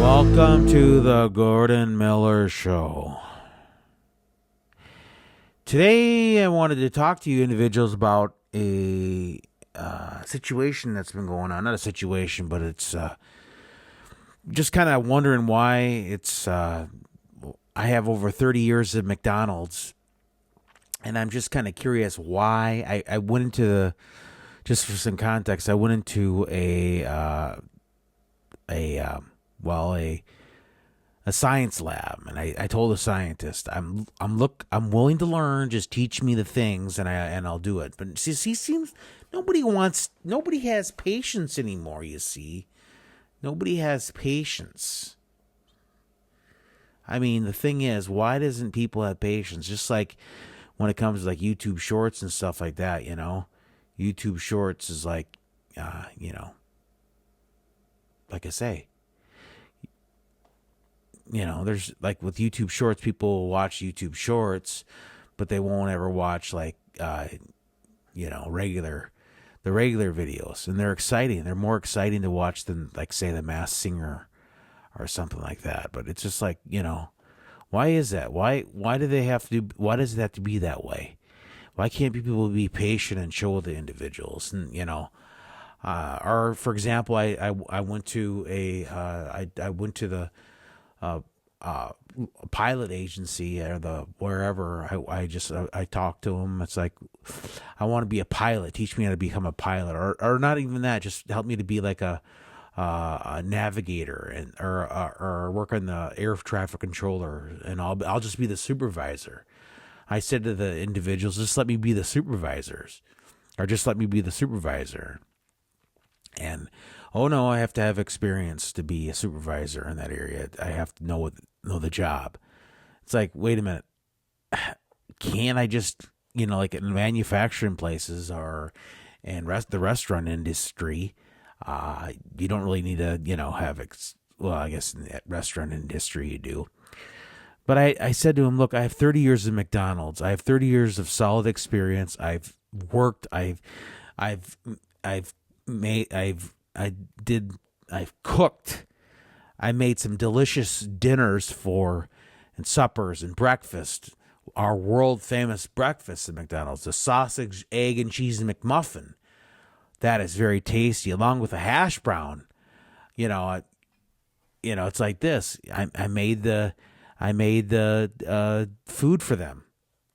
Welcome to the Gordon Miller Show. Today, I wanted to talk to you individuals about a situation that's been going on. Not a situation, but it's just kind of wondering why it's. I have over 30 years of McDonald's, and I'm just kind of curious why. I went into just for some context, I went into a science lab, and I told the scientist, I'm willing to learn, just teach me the things and I'll do it. But see, he seems nobody has patience anymore, you see. Nobody has patience. I mean, the thing is, why doesn't people have patience? Just like when it comes to like YouTube shorts and stuff like that, you know. YouTube shorts is like like I say, there's like with YouTube shorts, people will watch YouTube shorts, but they won't ever watch like, regular videos. And they're exciting. They're more exciting to watch than like, say, The Masked Singer or something like that. But it's just like, why is that? Why does it have to be that way? Why can't people be patient and show the individuals? And, or for example, I went to the pilot agency or the wherever. I talked to them. It's like, I want to be a pilot. Teach me how to become a pilot, or not even that. Just help me to be like a navigator or work on the air traffic controller, and I'll just be the supervisor. I said to the individuals, just let me be the supervisors, or just let me be the supervisor. And, oh no, I have to have experience to be a supervisor in that area. I have to know the job. It's like, wait a minute. Can't I just, like in manufacturing places or in the restaurant industry, you don't really need to, have, I guess in the restaurant industry you do. But I said to him, look, I have 30 years of McDonald's. I have 30 years of solid experience. I've worked. I've cooked. I made some delicious dinners and suppers and breakfast. Our world famous breakfast at McDonald's, the sausage, egg, and cheese McMuffin. That is very tasty, along with a hash brown. It's like this. I made the food for them,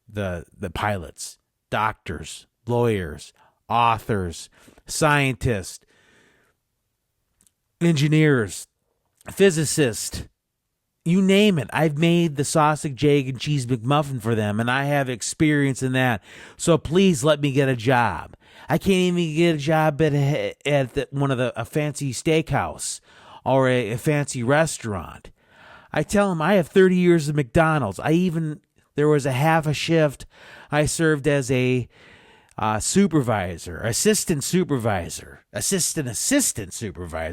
the pilots, doctors, lawyers, authors, scientists, engineers, physicists, you name it. I've made the sausage, egg, and cheese McMuffin for them, and I have experience in that. So please let me get a job. I can't even get a job at a fancy steakhouse or a fancy restaurant. I tell them I have 30 years of McDonald's. There was a half a shift I served as a supervisor, assistant supervisor,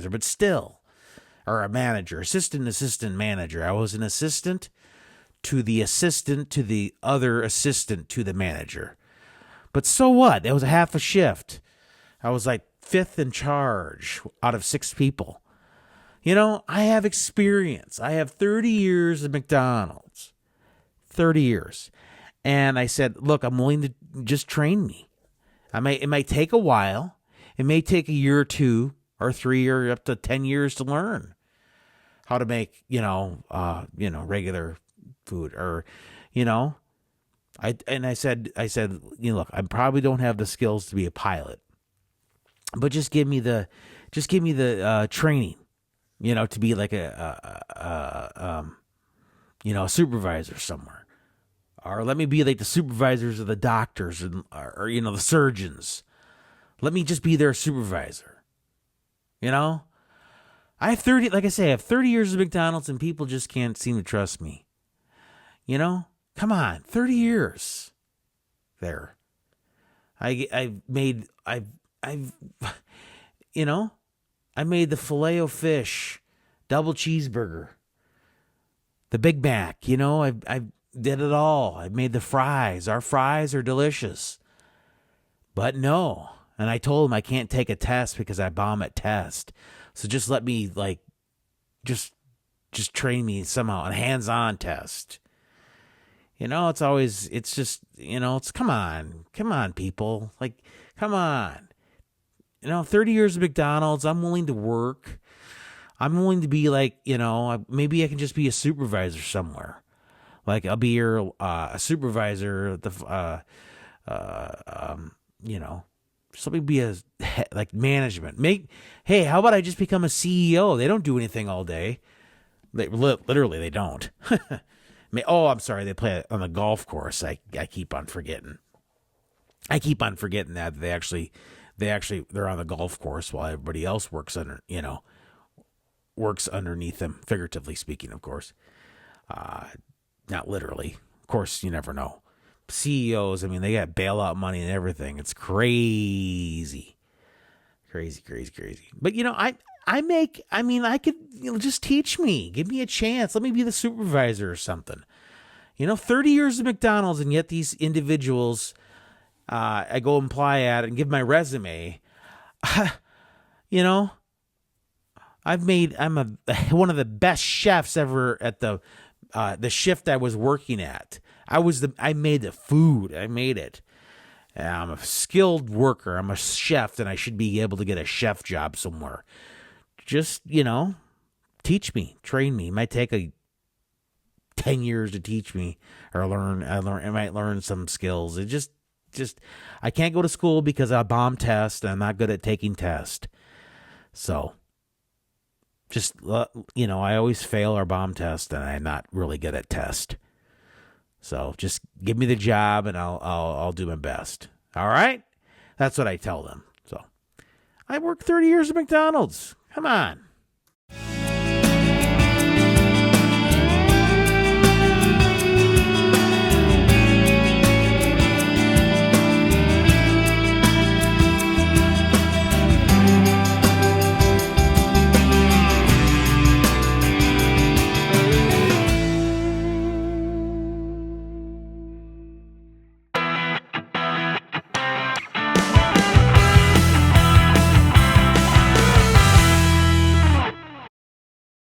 but still, or a manager, assistant manager. I was an assistant to the other assistant to the manager. But so what? It was a half a shift. I was like fifth in charge out of 6 people. I have experience. I have 30 years of McDonald's. 30 years. And I said, look, I'm willing to just train me. It might take a while. It may take a year or 2 or 3 or up to 10 years to learn how to make, regular food or, I said, look, I probably don't have the skills to be a pilot, but just give me the training, to be like a supervisor somewhere. Or let me be like the supervisors of the doctors or the surgeons. Let me just be their supervisor. I have 30, like I say, I have 30 years of McDonald's and people just can't seem to trust me. Come on, 30 years there. I made the Filet-O-Fish double cheeseburger, the Big Mac, I did it all. I made the fries. Our fries are delicious. But no. And I told him I can't take a test because I bomb at test. So just let me, just just train me somehow, a hands-on test. It's just, come on, people. Like, come on. 30 years of McDonald's, I'm willing to work. I'm willing to be like, maybe I can just be a supervisor somewhere. Like, I'll be a supervisor at the, somebody be like management. Hey, how about I just become a CEO? They don't do anything all day. Literally, they don't. I'm sorry. They play on the golf course. I keep on forgetting. That they're on the golf course while everybody else works underneath them, figuratively speaking, of course. Not literally. Of course, you never know. CEOs, I mean, they got bailout money and everything. It's crazy. Crazy. But, I could, just teach me. Give me a chance. Let me be the supervisor or something. 30 years of McDonald's, and yet these individuals, I go apply at and give my resume. I'm one of the best chefs ever at the shift I was working at. I made the food. I made it. I'm a skilled worker. I'm a chef, and I should be able to get a chef job somewhere. Just, teach me, train me. It might take 10 years to teach me or learn. I might learn some skills. It just, I can't go to school because I bomb test and I'm not good at taking tests. So just, I always fail our bomb test, and I'm not really good at test. So just give me the job and I'll do my best. All right. That's what I tell them. So I worked 30 years at McDonald's. Come on.